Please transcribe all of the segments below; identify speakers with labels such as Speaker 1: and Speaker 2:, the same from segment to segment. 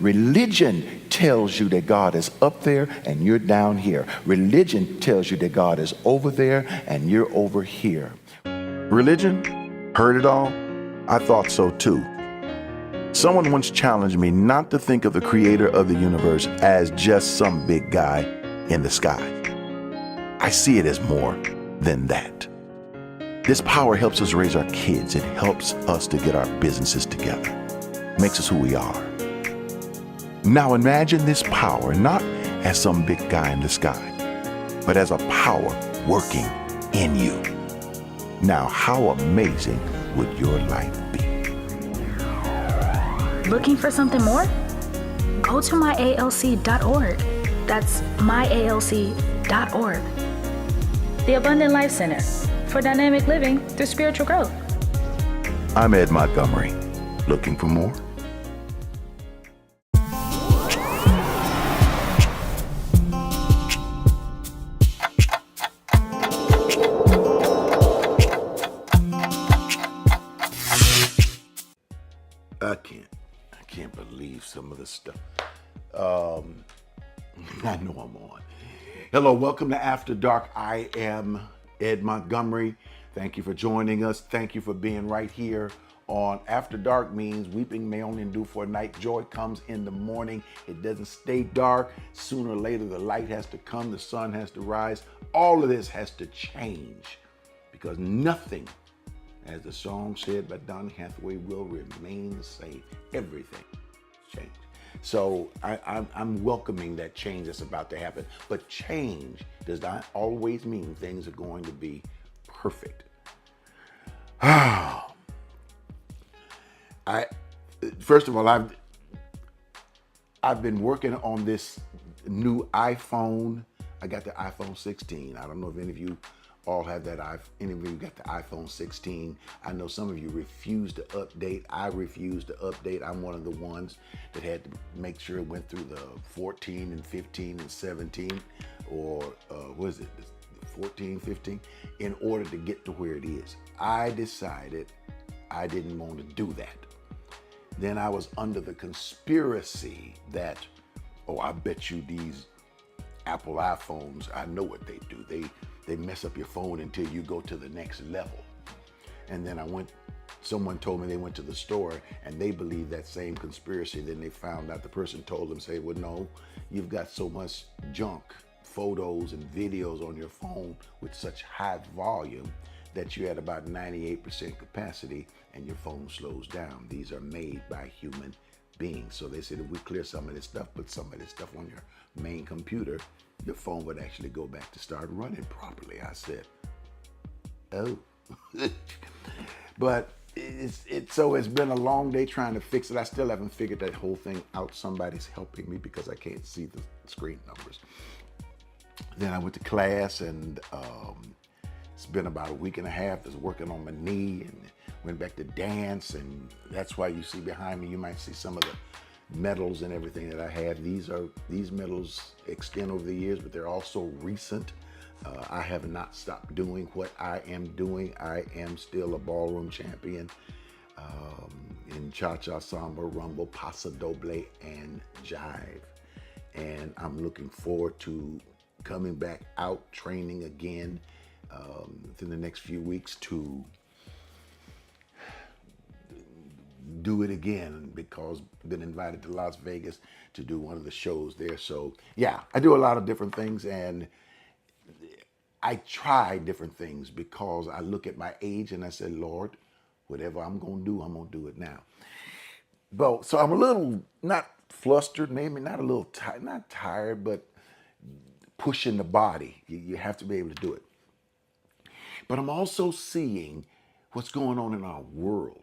Speaker 1: Religion tells you that God is up there and you're down here. Religion tells you that God is over there and you're over here. Religion? Heard it all? I thought so too. Someone once challenged me not to think of the creator of the universe as just some big guy in the sky. I see it as more than that. This power helps us raise our kids. It helps us to get our businesses together. Makes us who we are. Now imagine this power not as some big guy in the sky, but as a power working in you. Now, how amazing would your life be?
Speaker 2: Looking for something more? Go to myalc.org. That's myalc.org. The Abundant Life Center for dynamic living through spiritual growth.
Speaker 1: I'm Ed Montgomery. Looking for more? I can't believe some of the stuff. I know I'm on. Hello, welcome to After Dark. I am Ed Montgomery. Thank you for joining us. Thank you for being right here on After Dark. Means weeping may only endure for a night. Joy comes in the morning. It doesn't stay dark. Sooner or later, the light has to come. The sun has to rise. All of this has to change because nothing, as the song said by Donny Hathaway, will remain the same. Everything changed. So I'm welcoming that change that's about to happen. But change does not always mean things are going to be perfect. First of all, I've been working on this new iPhone. I got the iPhone 16. I don't know if any of you all have that. Any of you got the iPhone 16. I know some of you refused to update. I refused to update. I'm one of the ones that had to make sure it went through the 14 and 15 and 17, or what is it, 14, 15, in order to get to where it is. I decided I didn't want to do that. Then I was under the conspiracy that, oh, I bet you these Apple iPhones, I know what they do. They mess up your phone until you go to the next level. And then someone told me they went to the store and they believed that same conspiracy. Then they found out the person told them, say, well, no, you've got so much junk, photos and videos on your phone with such high volume that you're at about 98% capacity and your phone slows down. These are made by human beings. So they said if we clear some of this stuff, put some of this stuff on your main computer, your phone would actually go back to start running properly. I said, oh. But it's been a long day trying to fix it. I still haven't figured that whole thing out. Somebody's helping me because I can't see the screen numbers. Then I went to class and it's been about a week and a half. I was working on my knee and went back to dance, and that's why you see behind me, you might see some of the medals and everything that I have. These medals extend over the years, but they're also recent. I have not stopped doing what I am doing. I am still a ballroom champion in cha-cha, samba, rumble, paso doble, and jive. And I'm looking forward to coming back out training again within the next few weeks to do it again, because I've been invited to Las Vegas to do one of the shows there. So yeah, I do a lot of different things, and I try different things because I look at my age and I say, Lord, whatever I'm gonna do, I'm gonna do it now. But so I'm a little, not flustered, maybe not a little tired, not tired, but pushing the body. You have to be able to do it. But I'm also seeing what's going on in our world.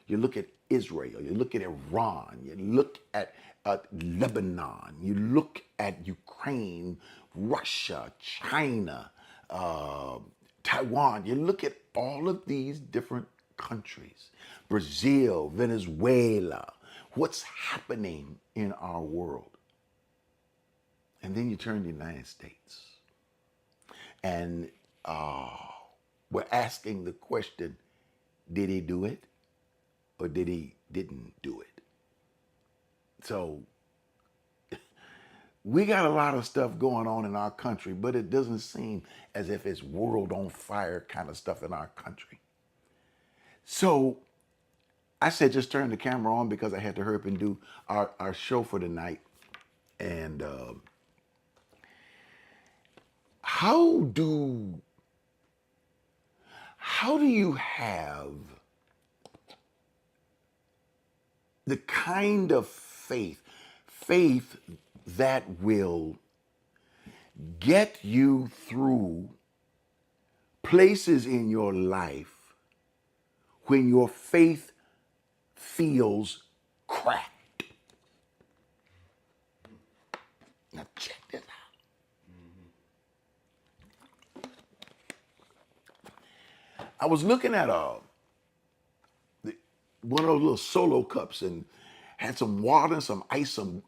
Speaker 1: You look at Israel, you look at Iran, you look at Lebanon, you look at Ukraine, Russia, China, Taiwan. You look at all of these different countries, Brazil, Venezuela, what's happening in our world. And then you turn to the United States. And we're asking the question, did he do it? Or didn't do it? So We got a lot of stuff going on in our country, but it doesn't seem as if it's world on fire kind of stuff in our country. So I said, just turn the camera on because I had to hurry up and do our show for the night. And how do you have the kind of faith that will get you through places in your life when your faith feels cracked? Now check this out. I was looking at one of those little solo cups and had some water and some ice, a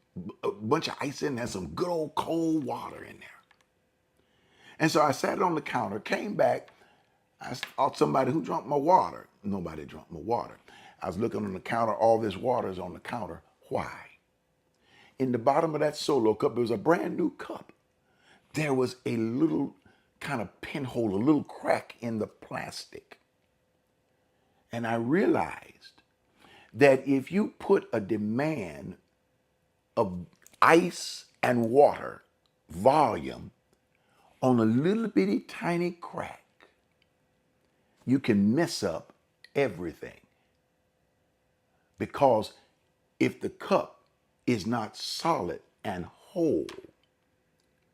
Speaker 1: bunch of ice in there, some good old cold water in there. And so I sat it on the counter, came back. I asked somebody who drank my water. Nobody drank my water. I was looking on the counter. All this water is on the counter. Why? In the bottom of that solo cup, it was a brand new cup. There was a little kind of pinhole, a little crack in the plastic. And I realized that if you put a demand of ice and water volume on a little bitty tiny crack, you can mess up everything. Because if the cup is not solid and whole,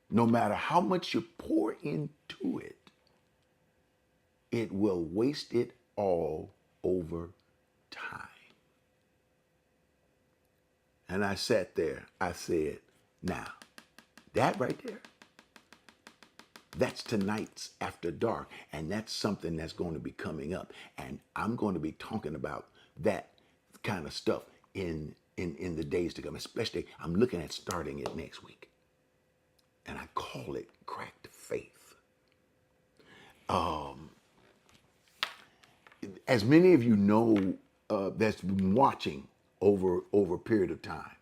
Speaker 1: no matter how much you pour into it, it will waste it all over time. And I sat there, I said, now, that right there, that's tonight's After Dark. And that's something that's going to be coming up. And I'm going to be talking about that kind of stuff in the days to come. Especially, I'm looking at starting it next week. And I call it Cracked Faith. As many of you know that's been watching over a period of time,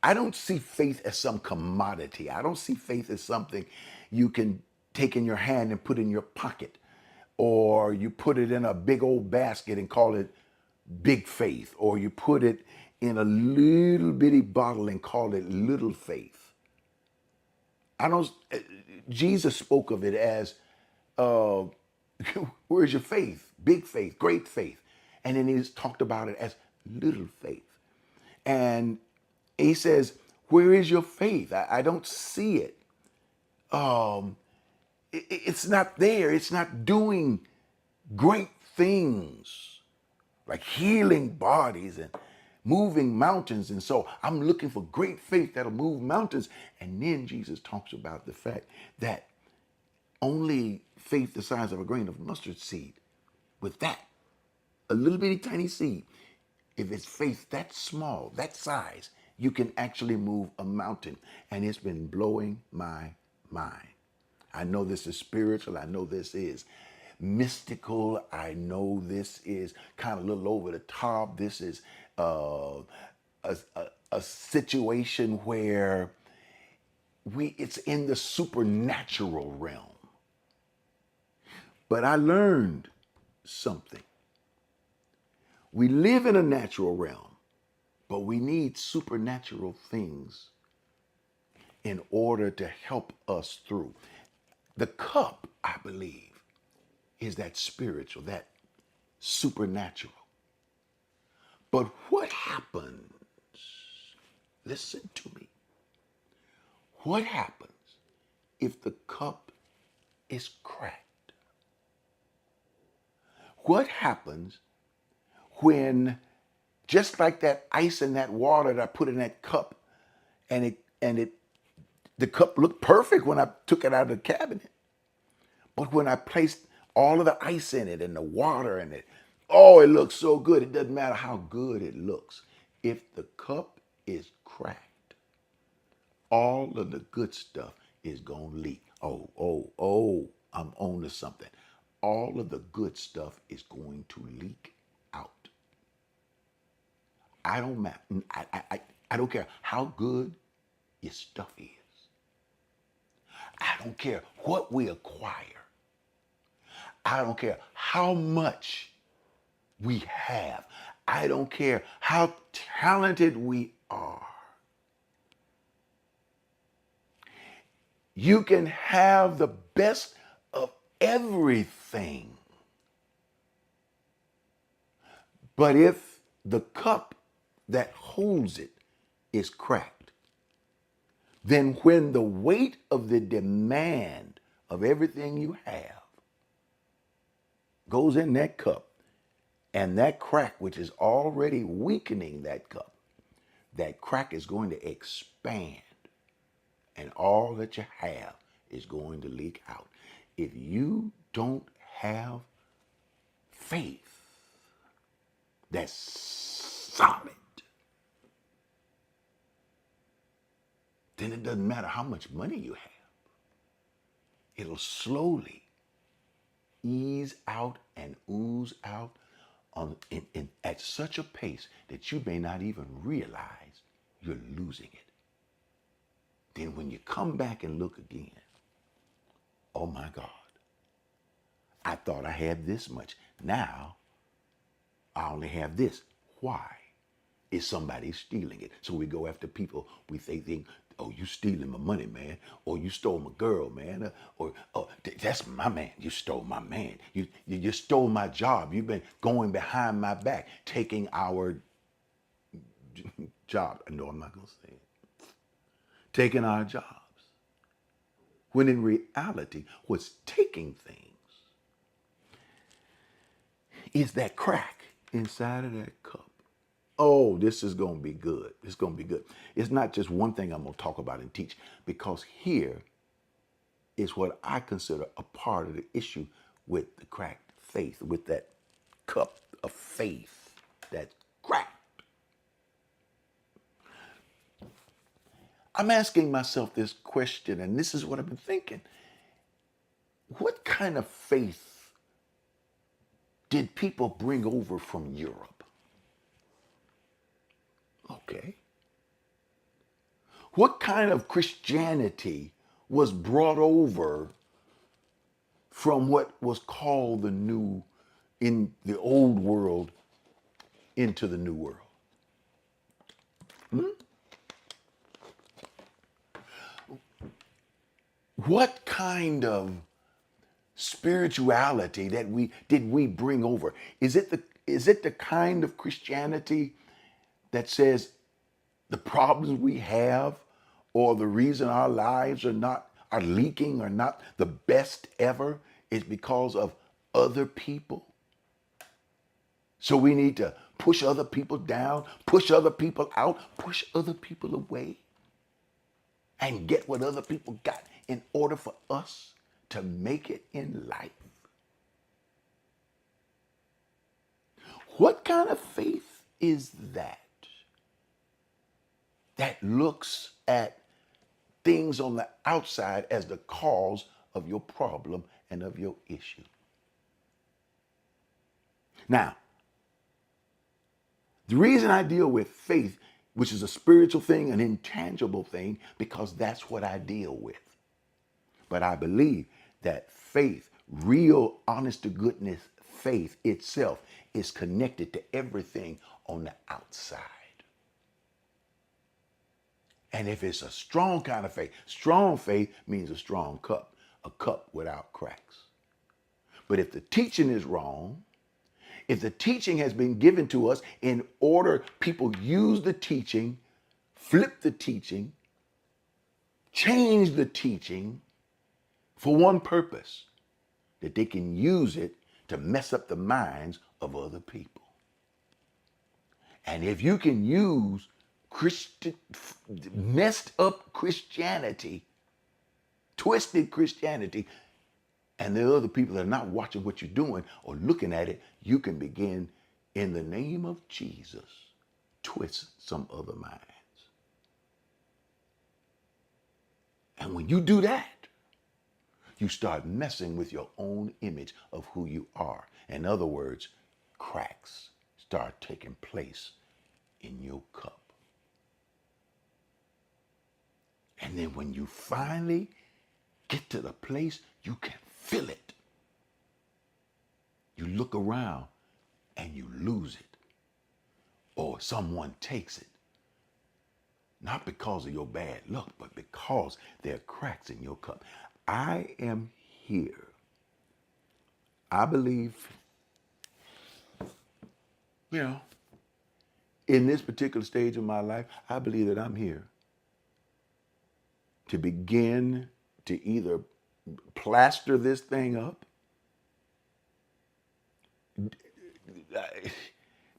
Speaker 1: I don't see faith as some commodity. I don't see faith as something you can take in your hand and put in your pocket, or you put it in a big old basket and call it big faith, or you put it in a little bitty bottle and call it little faith. I don't. Jesus spoke of it as, where's your faith? Big faith, great faith. And then he's talked about it as little faith. And he says, where is your faith? I don't see it. It's not there. It's not doing great things like healing bodies and moving mountains. And so I'm looking for great faith that'll move mountains. And then Jesus talks about the fact that only faith the size of a grain of mustard seed, with that, a little bitty tiny seed, if it's faith that small, that size, you can actually move a mountain. And it's been blowing my mind. I know this is spiritual. I know this is mystical. I know this is kind of a little over the top. This is a situation where it's in the supernatural realm. But I learned something. We live in a natural realm, but we need supernatural things in order to help us through. The cup, I believe, is that spiritual, that supernatural. But what happens, listen to me, what happens if the cup is cracked? What happens when, just like that ice and that water that I put in that cup, and the cup looked perfect when I took it out of the cabinet, but when I placed all of the ice in it and the water in it, oh, it looks so good. It doesn't matter how good it looks. If the cup is cracked, all of the good stuff is going to leak. Oh, I'm on to something. All of the good stuff is going to leak out. I don't matter. I don't care how good your stuff is. I don't care what we acquire. I don't care how much we have. I don't care how talented we are. You can have the best of everything. But if the cup that holds it is cracked, then when the weight of the demand of everything you have goes in that cup, and that crack, which is already weakening that cup, that crack is going to expand, and all that you have is going to leak out. If you don't have faith that's solid, then it doesn't matter how much money you have. It'll slowly ease out and ooze out at such a pace that you may not even realize you're losing it. Then when you come back and look again, oh my God, I thought I had this much. Now I only have this. Why? Is somebody stealing it? So we go after people. We think, oh, you stealing my money, man, or you stole my girl, man, or oh, that's my man. You stole my man. You stole my job. You've been going behind my back, taking our job. No, I'm not gonna say it. Taking our jobs. When in reality, what's taking things is that crack inside of that cup. Oh, this is going to be good. It's going to be good. It's not just one thing I'm going to talk about and teach, because here is what I consider a part of the issue with the cracked faith, with that cup of faith that's cracked. I'm asking myself this question, and this is what I've been thinking. What kind of faith did people bring over from Europe? Okay. What kind of Christianity was brought over from what was called the new, in the old world, into the new world? What kind of spirituality did we bring over? Is it the kind of Christianity that says the problems we have, or the reason our lives are leaking, or not the best ever, is because of other people? So we need to push other people down, push other people out, push other people away, and get what other people got in order for us to make it in life? What kind of faith is that looks at things on the outside as the cause of your problem and of your issue? Now, the reason I deal with faith, which is a spiritual thing, an intangible thing, because that's what I deal with. But I believe that faith, real, honest to goodness faith itself, is connected to everything on the outside. And if it's a strong kind of faith, strong faith means a strong cup, a cup without cracks. But if the teaching is wrong, if the teaching has been given to us in order people use the teaching, flip the teaching, change the teaching for one purpose, that they can use it to mess up the minds of other people. And if you can use messed up Christianity, twisted Christianity, and there are other people that are not watching what you're doing or looking at it, you can begin, in the name of Jesus, twist some other minds. And when you do that, you start messing with your own image of who you are. In other words, cracks start taking place in your cup. And then when you finally get to the place you can feel it. You look around and you lose it, or someone takes it. Not because of your bad luck, but because there are cracks in your cup. I am here. I believe, in this particular stage of my life, I believe that I'm here to begin to either plaster this thing up,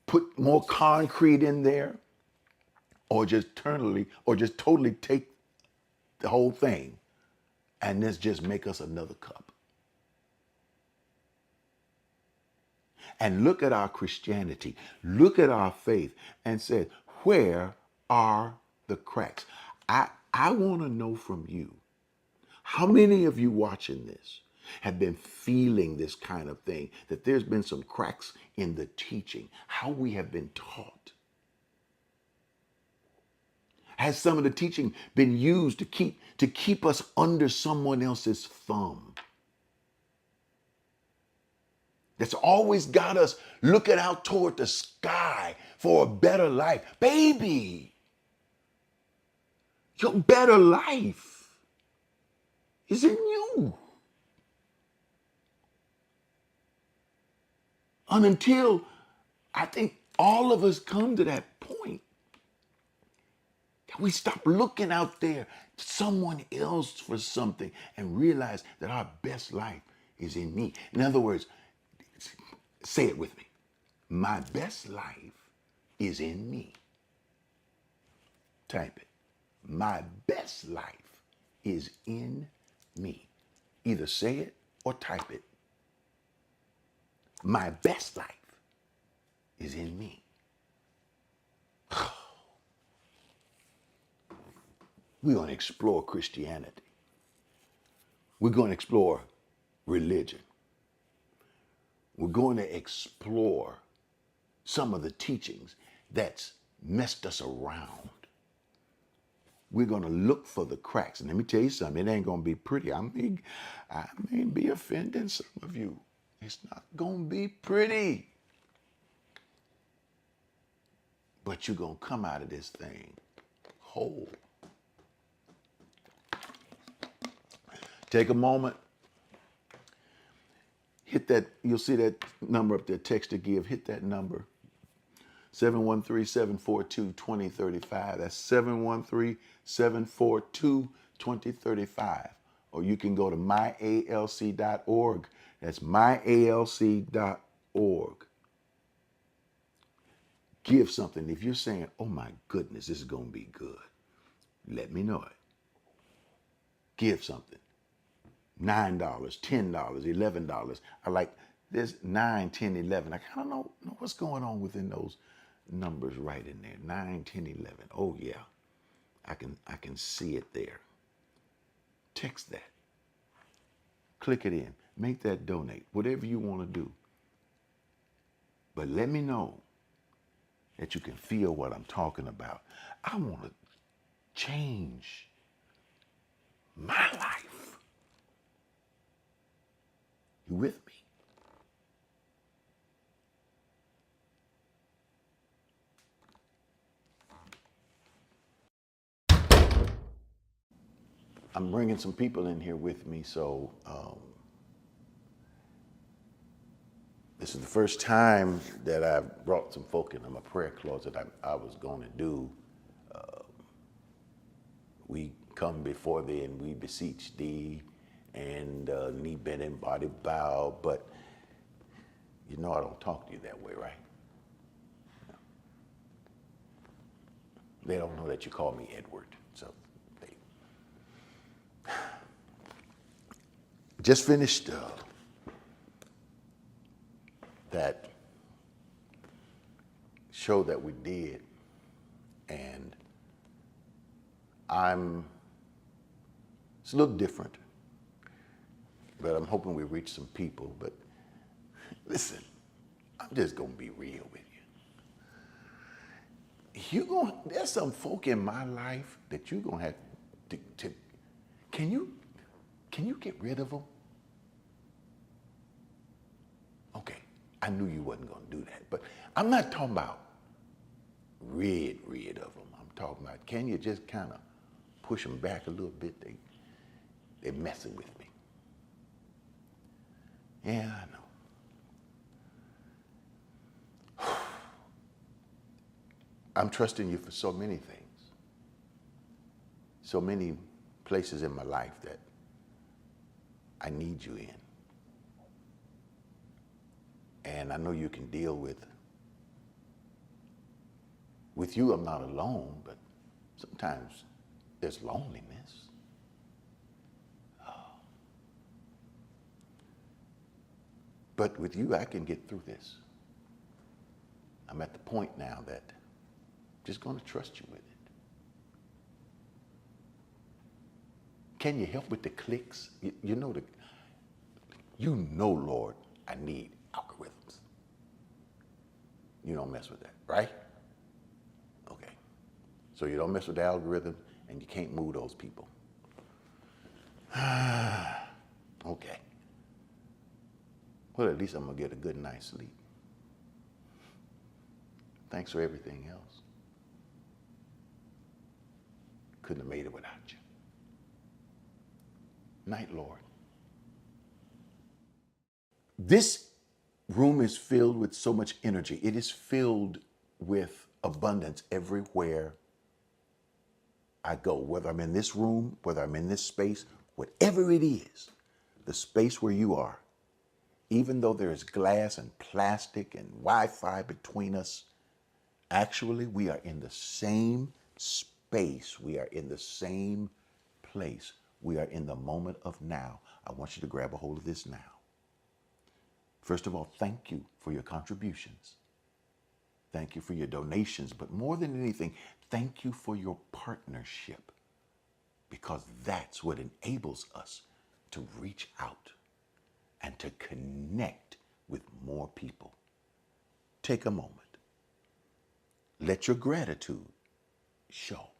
Speaker 1: put more concrete in there, or just totally take the whole thing and let's just make us another cup. And look at our Christianity, look at our faith, and say, where are the cracks? I want to know from you, how many of you watching this have been feeling this kind of thing, that there's been some cracks in the teaching, how we have been taught? Has some of the teaching been used to keep us under someone else's thumb? That's always got us looking out toward the sky for a better life. Baby, your better life is in you. And until I think all of us come to that point, that we stop looking out there to someone else for something and realize that our best life is in me. In other words, say it with me. My best life is in me. Type it. My best life is in me. Either say it or type it. My best life is in me. We're going to explore Christianity. We're going to explore religion. We're going to explore some of the teachings that's messed us around. We're going to look for the cracks. And let me tell you something, it ain't going to be pretty. I may be offending some of you. It's not going to be pretty. But you're going to come out of this thing whole. Take a moment. Hit that, you'll see that number up there, text to give. Hit that number, 713-742-2035. That's 713-742-2035. Or you can go to myalc.org. That's myalc.org. Give something. If you're saying, oh my goodness, this is going to be good, let me know it. Give something. $9, $10, $11. I like this 9, 10, 11. I kind of know what's going on within those numbers right in there. 9, 10, 11. Oh yeah, I can see it there. Text that. Click it in. Make that donate. Whatever you want to do. But let me know that you can feel what I'm talking about. I want to change my life. You with me? I'm bringing some people in here with me, so this is the first time that I've brought some folk into my prayer closet. I was going to do, we come before thee and we beseech thee, and knee bent and body bow, but you know I don't talk to you that way, right? No. They don't know that you call me Edward, so they just finished that show that we did, and it's a little different, but I'm hoping we reach some people. But listen, I'm just gonna be real with you. There's some folk in my life that you're gonna have to can you Can you get rid of them? Okay, I knew you wasn't going to do that, but I'm not talking about rid of them. I'm talking about, can you just kind of push them back a little bit? They're messing with me. Yeah, I know. I'm trusting you for so many things, so many places in my life that I need you in. And I know you can deal with you, I'm not alone, but sometimes there's loneliness. Oh. But with you, I can get through this. I'm at the point now that I'm just going to trust you with it. Can you help with the clicks? You know, Lord, I need algorithms. You don't mess with that, right? Okay. So you don't mess with the algorithm and you can't move those people. Okay. Well, at least I'm going to get a good night's sleep. Thanks for everything else. Couldn't have made it without you. Night, Lord. This room is filled with so much energy. It is filled with abundance everywhere I go, whether I'm in this room, whether I'm in this space, whatever it is, the space where you are, even though there is glass and plastic and Wi-Fi between us, actually we are in the same space. We are in the same place. We are in the moment of now. I want you to grab a hold of this now. First of all, thank you for your contributions. Thank you for your donations, but more than anything, thank you for your partnership, because that's what enables us to reach out and to connect with more people. Take a moment. Let your gratitude show.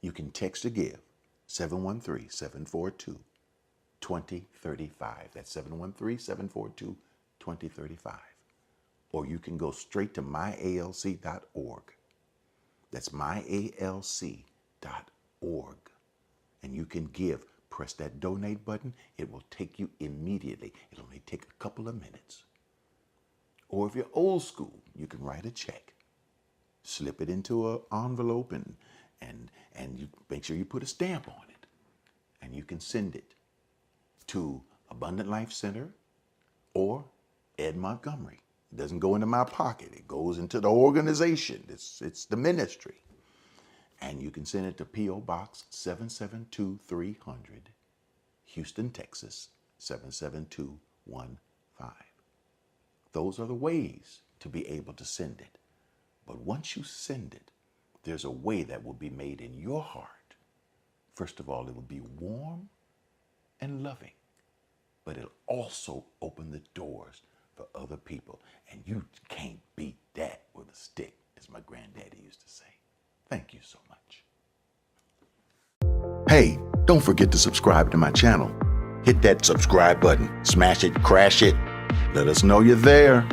Speaker 1: You can text or give 713-742-2035. That's 713-742-2035. Or you can go straight to myalc.org. That's myalc.org. And you can give. Press that donate button. It will take you immediately. It'll only take a couple of minutes. Or if you're old school, you can write a check. Slip it into an envelope and you make sure you put a stamp on it. And you can send it to Abundant Life Center or Ed Montgomery. It doesn't go into my pocket. It goes into the organization. It's the ministry. And you can send it to P.O. Box 772-300, Houston, Texas, 77215. Those are the ways to be able to send it. But once you send it, there's a way that will be made in your heart. First of all, it will be warm and loving, but it'll also open the doors for other people. And you can't beat that with a stick, as my granddaddy used to say. Thank you so much. Hey, don't forget to subscribe to my channel. Hit that subscribe button, smash it, crash it. Let us know you're there.